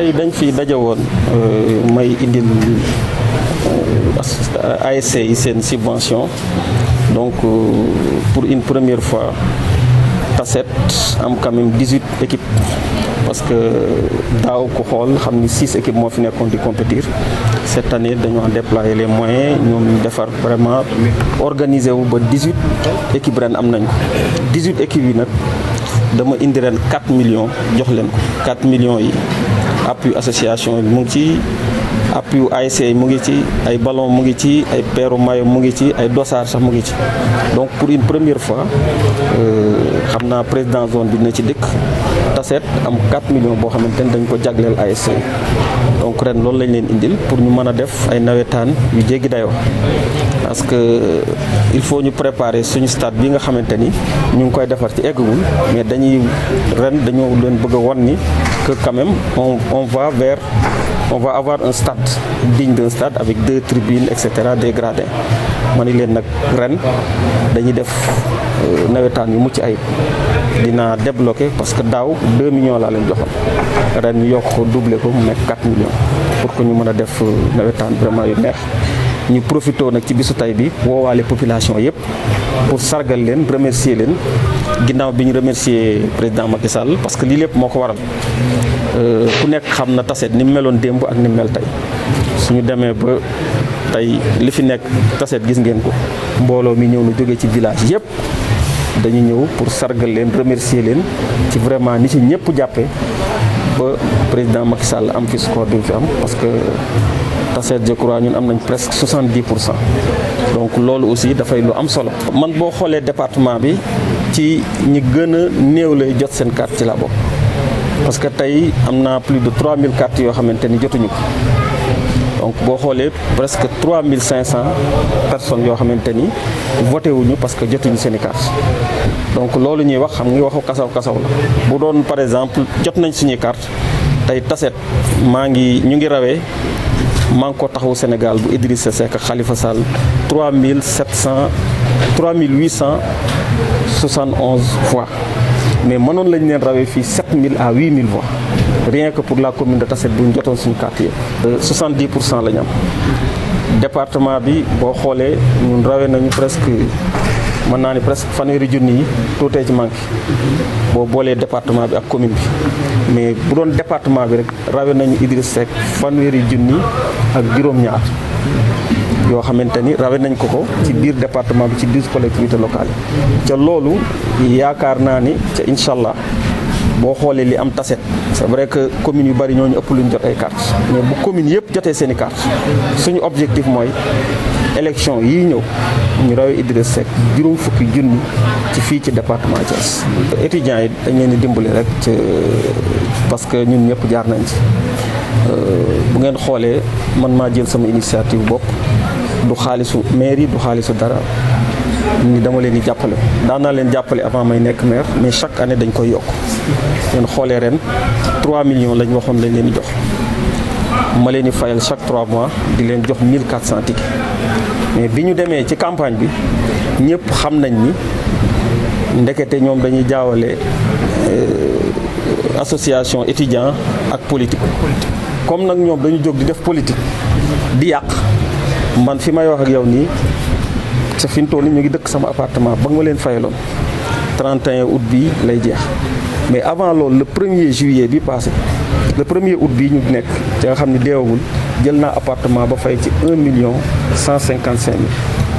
tey dañ fi daje woon may indil ASC yi seen subvention donc pour une première fois Tassette am quand même 18 équipes parce que daaw ku xool xam ni 6 équipes moo fi nekkoon di compétir cette année dañoo déployer les moyens ñoom ñu defar vraiment organiser wu ba 18 équipes ren am nañ ko 18 équipes yi nag dama indi ren 4 millions jox leen ko 4 millions yi appui association yi mu ngi ci appui ASC yi mu ngi ci ay ballon mu ngi ci ay peeru maillot mu ngi ci ay dossard sax mu ngi ci donc pour une première fois xam naa président zone bi dina ci dëkk Tassette am 4 millions boo xamante ne dañ ko jagleel ASC donc ren loolu lañ leen indil pour ñu mën a def ay nawetaan yu jéggi dayoo parce que il faut ñu préparer suñu stade bi nga xamante ni ñu ngi koy defar ci eggagul mais dañuy ren dañoo leen bëgg a wan ni que quand même on va avoir un stade digne d'un stade avec 2 tribunes et cetera des gradins ma ni leen nag ren dañuy def nawetaan yu mucc ayib dinaa débloquer parce que daaw 2 millions laa leen joxoon ren ñu yokk ko doubler ko mu nekk 4 millions pour que ñu mën a def nawetaan vraiment yu neex ñu profité nag ci bisu tay bi woowaale population yëpp pour sargal leen remercier leen ginnaaw bi ñu remercier président Macky Sall parce que lii lépp moo ko waral ku nekk xam na Tassette ni mu meloon démb ak ni mu mel tey suñu demee ba tey li fi nekk Tassette gis ngeen ko mbooloo mi ñëw na jóge ci village yëpp dañu ñëw pour sargal leen remercier leen ci vraiment ni ci ñëpp jàppee ba président Macky Sall am fi score bi mu fi am parce que Tassette je crois ñun am nañ presque 70%. Donc loolu aussi dafay lu am solo. man boo xoolee département bi ci ñi gën a néew lay jot seen carte ci la bokk parce que tey am na plus de 3000 cartes yoo xamante ni jotuñu ko donc boo xoolee presque 3500 personnes yoo xamante ni voté wuñu parce que jotuñu seen i carte donc loolu ñuy wax xam nga waxu kasaw kasaw la bu doon par exemple jot nañ suñuy carte tey Tassette ñu ngi rawee maa ngi ko taxawu Sénégal bu Idrissa Seck Khalifa Sall 3871 voix mais mënoon lañ leen rawee fii 7000 à 8000 voix rien que pour la commune de Tassette bu ñu jotoon suñu carte yi 70% la ñu am département bi boo xoolee ñun rawee nañu presque mën naa ni presque fanweeri junni yi tuutee ci manqué boo boolee département bi ak commune bi mais bu doon département bi rek rawee nañu Idriss Seck fanweeri junni ak juróom-ñaar yoo xamante ni rawee nañ ko ci biir département bi ci 12 collectivités locales yi ca loolu yaakaar naa ni ca incha allah boo xoolee li am Tassette c'est vrai que communes yu bari ñooñu ëpp luñ jot ay cartes mais bu commune yëpp jotee seen i cartes suñu objectif mooy élection yii ñëw ñu rawee Idriss Seck juróom fukki junni ci fii ci département Thiès. étudiants yi dañ leen di dimbali rek parce que ñun ñëpp jaar nañ ci bu ngeen xoolee man maa jël sama initiative bopp du xaalisu mairie du xaalisu dara ni dama leen di jàppale daan naa leen jàppale avant may nekk maire mais chaque année dañ koy yokk ngeen xoolee ren 3 millions lañ waxoon lañ leen di jox ma leen di fayal chaque 3 mois di leen jox 1400 tickets mais bi ñu demee ci campagne bi ñëpp xam nañ ni ndekete ñoom dañuy jaawale association étudiant ak politique comme nag ñoom dañu jóg di def politique di yàq man fi may wax ak yow nii sa fi mu toll nii ñu ngi dëkk sama appartement ba nga ma leen fayaloon 31 août bi lay jeex mais avant loolu le 1er juillet bi passé le 1er août bii ñu nekk ci nga xam ne deewagul jël naa appartement ba fay ci 1,155,000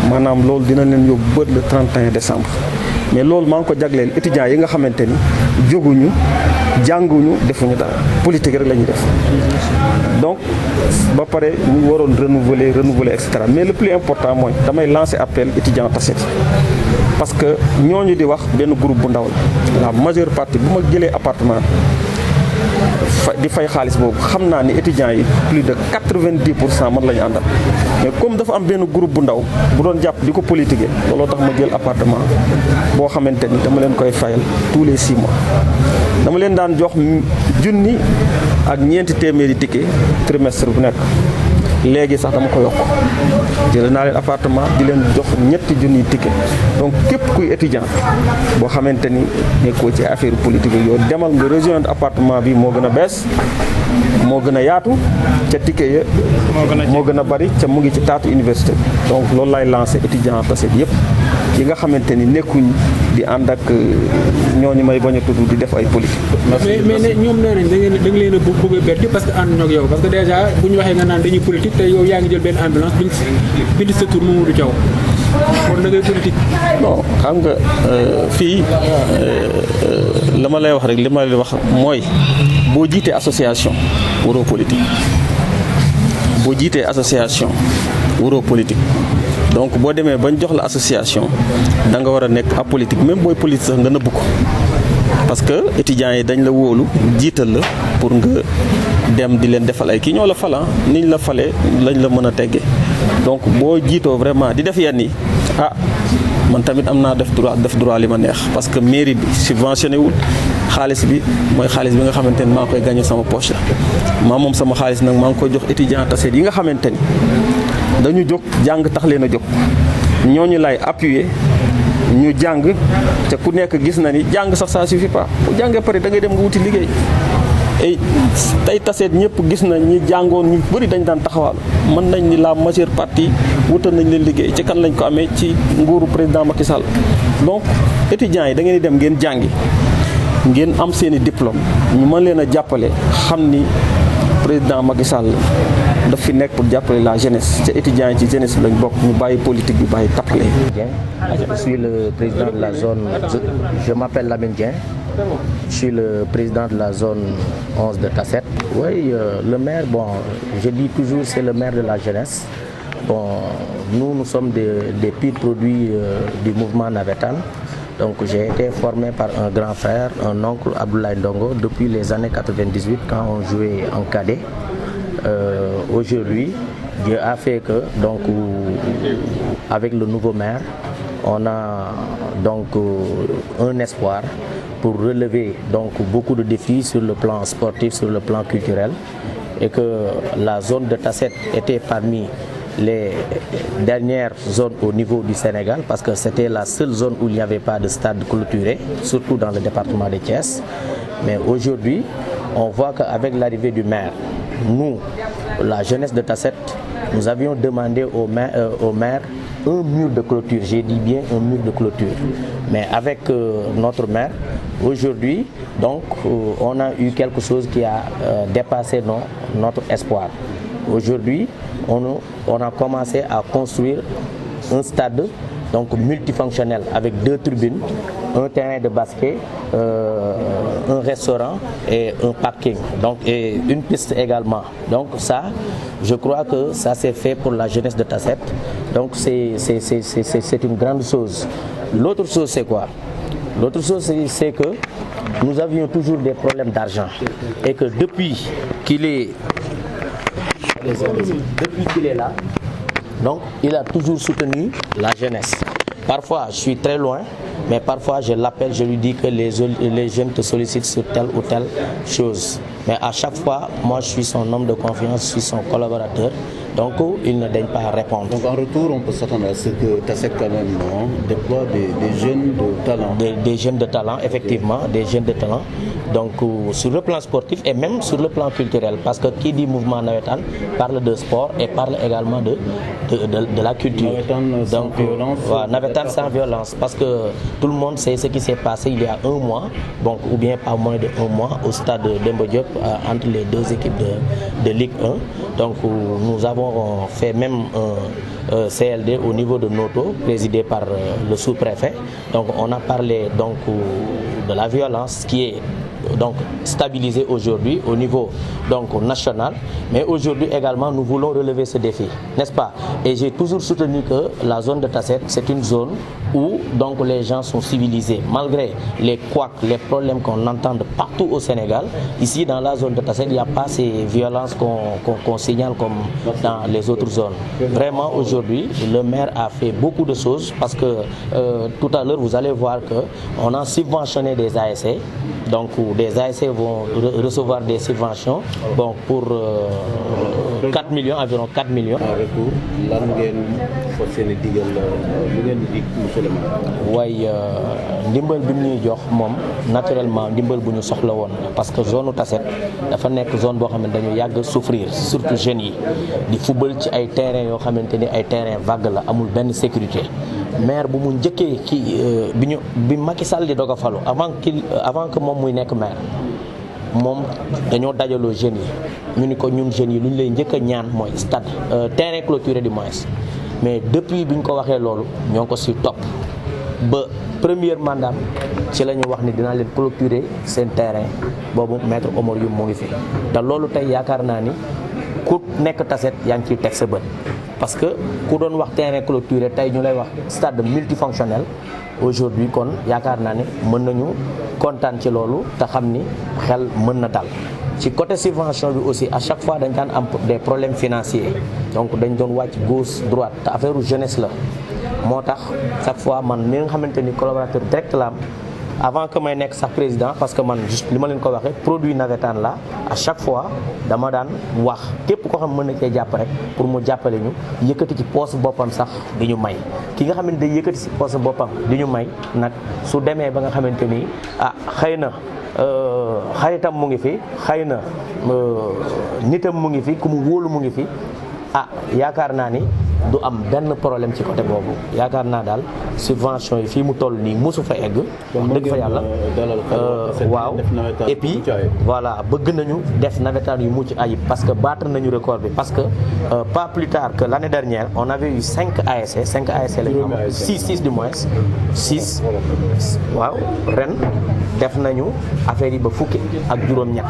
maanaam loolu dina leen yóbbu bët le 31 décembre mais loolu maa ngi ko jagleel étudiants yi nga xamante ni jóguñu jànguñu defuñu dara politique rek la ñuy def donc ba pare ñu waroon renouveler et cetera mais le plus important mooy damay lancer appel étudiants Tassette parce que ñooñu di wax benn groupe bu ndaw la majeure partie bu ma jëlee appartement di fay xaalis boobu xam naa ni étudiants yi plus de 90% man la ñu àndal mais comme dafa am benn groupe bu ndaw bu doon jàpp di ko politiquer looloo tax ma jël appartement boo xamante ni dama leen koy fayal tous les 6 mois dama leen daan jox junni ak ñeenti téeméeri ticket trimestre bu nekk léegi sax dama ko yokk jël naa leen appartement di leen jox ñetti junniy ticket donc képp kuy étudiant boo xamante ni nekkoo ci affaire politique yooyu demal nga rejoindre appartement bi moo gën a bees moo gën a yaatu ca ticket ya moo gën a bari ca mu ngi ci taatu université donc loolu lay lancé étudiant Tassette yëpp yi nga xamante ni nekkuñ di ànd ak ñooñu may bañ a tudd di def ay politique. mais ñoom nee nañ da nga leen a bëgg a bett parce que ànd ñoo ak yow parce que déjà bu ñu waxee nga naan dañuy politique te yow yaa ngi jël benn ambulance bind sa tur Mamadou Thiaw kon da ngay politique. non xam nga fii la ma lay wax rek li ma lay wax mooy boo jiitee association waroo politique boo jiitee association waroo politique. donc boo demee bañ jox la association da nga war a nekk apolitique même booy politique sax nga nëbb ko parce que étudiants yi dañ la wóolu jiital la pour nga dem di leen defal ay kii ñoo la falan niñ la falee lañ la mën a teggee donc boo jiitoo vraiment di def yenn yi man tamit am naa def droit li ma neex parce que mairie bi subventionné wul xaalis bi mooy xaalis bi nga xamante ni maa ngi koy gagné sama poche la maa moom sama xaalis nag maa ngi koy jox étudiant Tassette yi nga xamante ni dañu jóg jàng tax leen a jóg ñooñu lay appuyer ñu jàng te ku nekk gis na ni jàng sax ça suffit pas bu jàngee pare da ngay dem nga wuti liggéey et tey Tassette ñëpp gis na ñi jàngoon ñu bëri dañ daan taxawal mën nañ ni la majeure partie wutal nañ leen liggéey ci kan lañ ko amee ci nguuru président Macky Sall donc étudiants yi da ngeen di dem ngeen jàngi ngeen am seen i diplôme ñu mën leen a jàppale xam ni président Macky Sall daf fi nekk pour jàppale la jeunesse te étudiants yi ci jeunesse bi lañ bokk ñu bàyyi politique bi bàyyi tappale. Je suis le président de la zone, je m'appelle Lamine Dieng, je suis le président de la zone 11 de Tassette. Oui, le maire, bon, je dis toujours c'est le maire de la jeunesse. Bon, nous sommes des purs produits du mouvement Navétane. Donc j'ai été formé par un grand frère, un oncle Abdoulaye Ndongo depuis les années 98 quand on jouait en cadet. Aujourd'hui, Dieu a fait que donc avec le nouveau maire, on a donc un espoir pour relever donc beaucoup de défis sur le plan sportif, sur le plan culturel, et que la zone de Tassette était parmi les dernières zones au niveau du Sénégal parce que c'était la seule zone où il n'y avait pas de stade clôturé, surtout dans le département de Thiès. Mais aujourd'hui, on voit qu'avec l'arrivée du maire, nous, la jeunesse de Tassette, nous avions demandé au maire un mur de clôture, j'ai dit bien un mur de clôture. Mais avec notre maire, aujourd'hui, donc, on a eu quelque chose qui a dépassé notre espoir. Aujourd'hui, on a commencé à construire un stade donc multifonctionnel avec 2 tribunes, un terrain de basket, un restaurant et un parking, donc, et une piste également. Donc ça, je crois que ça s'est fait pour la jeunesse de Tassette. Donc c'est une grande chose. L'autre chose c'est quoi? L'autre chose c'est que nous avions toujours des problèmes d'argent et que depuis qu'il est là, donc il a toujours soutenu la jeunesse. Parfois je suis très loin, mais parfois je l'appelle, je lui dis que les jeunes te sollicitent sur telle ou telle chose. Mais à chaque fois, moi je suis son homme de confiance, je suis son collaborateur. Donc il ne daigne pas répondre. Donc en retour, on peut s'attendre à ce que Tassette quand même déploie des jeunes de talent. Des jeunes de talent, effectivement, des jeunes de talent. Donc sur le plan sportif et même sur le plan culturel. Parce que qui dit mouvement Navétane parle de sport et parle également de la culture. Navétane sans violence. Voilà, Navétane sans violence. Parce que tout le monde sait ce qui s'est passé il y a un mois, donc, ou bien pas moins de un mois, au stade de Demba Diop entre les deux équipes de Ligue 1. Donc nous avons fait même un CLD au niveau de Noto, présidé par le sous-préfet. Donc on a parlé donc de la violence qui est donc stabilisée aujourd'hui au niveau donc national, mais aujourd'hui également nous voulons relever ce défi, n'est-ce pas? Et j'ai toujours soutenu que la zone de Tassette c'est une zone où donc les gens sont civilisés malgré les couacs, les problèmes qu'on entend partout au Sénégal. Ici dans la zone de Tassette il n'y a pas ces violences qu'on signale comme dans les autres zones. Vraiment aujourd'hui le maire a fait beaucoup de choses parce que tout à l'heure vous allez voir que on a subventionné des ASC. Donc des ASC vont recevoir des subventions bon, pour 4 millions environ 4 millions. en retour lan ngeen fas yéene digal lu ngeen di dig monsieur le maire. waaye ndimbal bi ñuy jox moom naturellement ndimbal bu ñu soxla woon parce que zone Tassette dafa nekk zone boo xam ne dañu yàgg souffrir surtout jeunes yi di football ci ay terrain yoo xamante ni ay terrain vague la amul benn sécurité. maire bu mu njëkkee bi Macky Sall di doog a falu avant que moom muy nekk maire moom dañoo dajaloo jeunes yi ñu ni ko ñun jeunes yi lu ñu lay njëkk a ñaan mooy stade terrain clôturé du moins mais depuis bi ñu ko waxee loolu ñoo ko si topp ba premier mandat ci la ñu wax ni dinaa leen clôturer seen terrain boobu maître Omar Youm mu ngi fi te loolu tey yaakaar naa ni ku nekk Tassette yaa ngi ciy teg sa bët parce que ku doon wax terrain clôturé tey ñu lay wax stade multifonctionnel aujourd'hui kon yaakaar naa ne mën nañu kontaan ci loolu te xam ni xel mën na dal ci côté subvention bi aussi à chaque fois dañ daan am des problèmes financiers donc dañ doon wàcc gauche droite te affaire jeunesse la moo tax chaque fois man mi nga xamante ni collaborateur direct la am avant que may nekk sax président parce que man juste li ma leen ko waxee produit navétane la à chaque fois dama daan wax képp koo xam mën na cee jàpp rek pour mu jàppale ñu yëkkati ci poos boppam sax di ñu may ki nga xamante day yëkkati ci poos boppam di ñu may nag su demee ba nga xamante ni xëy na xaritam mu ngi fi xëy na nitam mu ngi fi ku mu wóolu mu ngi fi yaakaar naa ni du am benn problème ci côté boobu yaakaar naa daal subvention yi fii mu toll nii mosu fa egg wax dëgg fa yàlla waaw et puis voilà bëgg nañu def navétane yu mucc ayib parce que battre nañu record bi parce que pas plus tard que l'année dernière on avait eu 5 ASC la ñu am 6 du moins 6 waaw ren def nañu affaire yi ba fukki ak juróom-ñett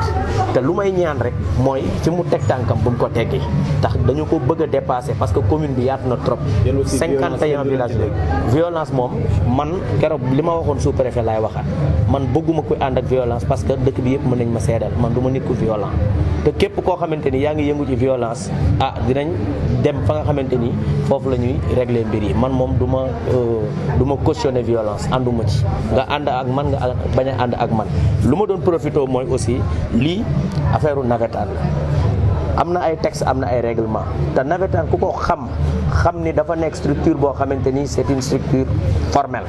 te lu may ñaan rek mooy fi mu teg tànkam bu mu ko teggee tax dañu ko bëgg a dépasser parce que commune bi yaatu na trop 51 villages la violence moom man keroog li ma waxoon sous préfet laay waxaat man bëgguma koy ànd ak violence parce que dëkk bi yëpp mën nañ ma seedal man du ma nit ku violent te képp koo xamante ni yaa ngi yëngu ci violence dinañ dem fa nga xamante ni foofu la ñuy régler mbir yi man moom du ma cautionner violence ànduma ci nga ànd ak man nga bañ a ànd ak man lu ma doon profité mooy aussi lii affaire u navétane la am na ay texte am na ay règlement te navétane ku ko xam ni dafa nekk structure boo xamante ni c'est une structure formelle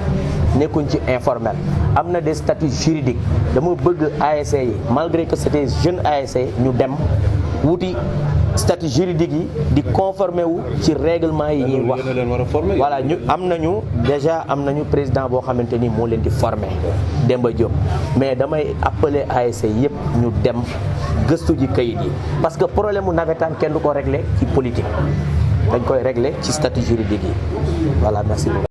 nekkuñ ci informel am na des statuts juridiques dama bëgg ASC yi malgré que c'était jeune ASC ñu dem wuti statut juridique yi di conformer wu ci règlement yi ñuy wax voilà ñu am nañu président boo xamante ni moo leen di former Demba Diop mais damay appeler ASC yëpp ñu dem gëstu ji kayit yi parce que problème mu navétane kenn du ko régler ci politique dañ koy régler ci statut juridique yi voilà merci beaucoup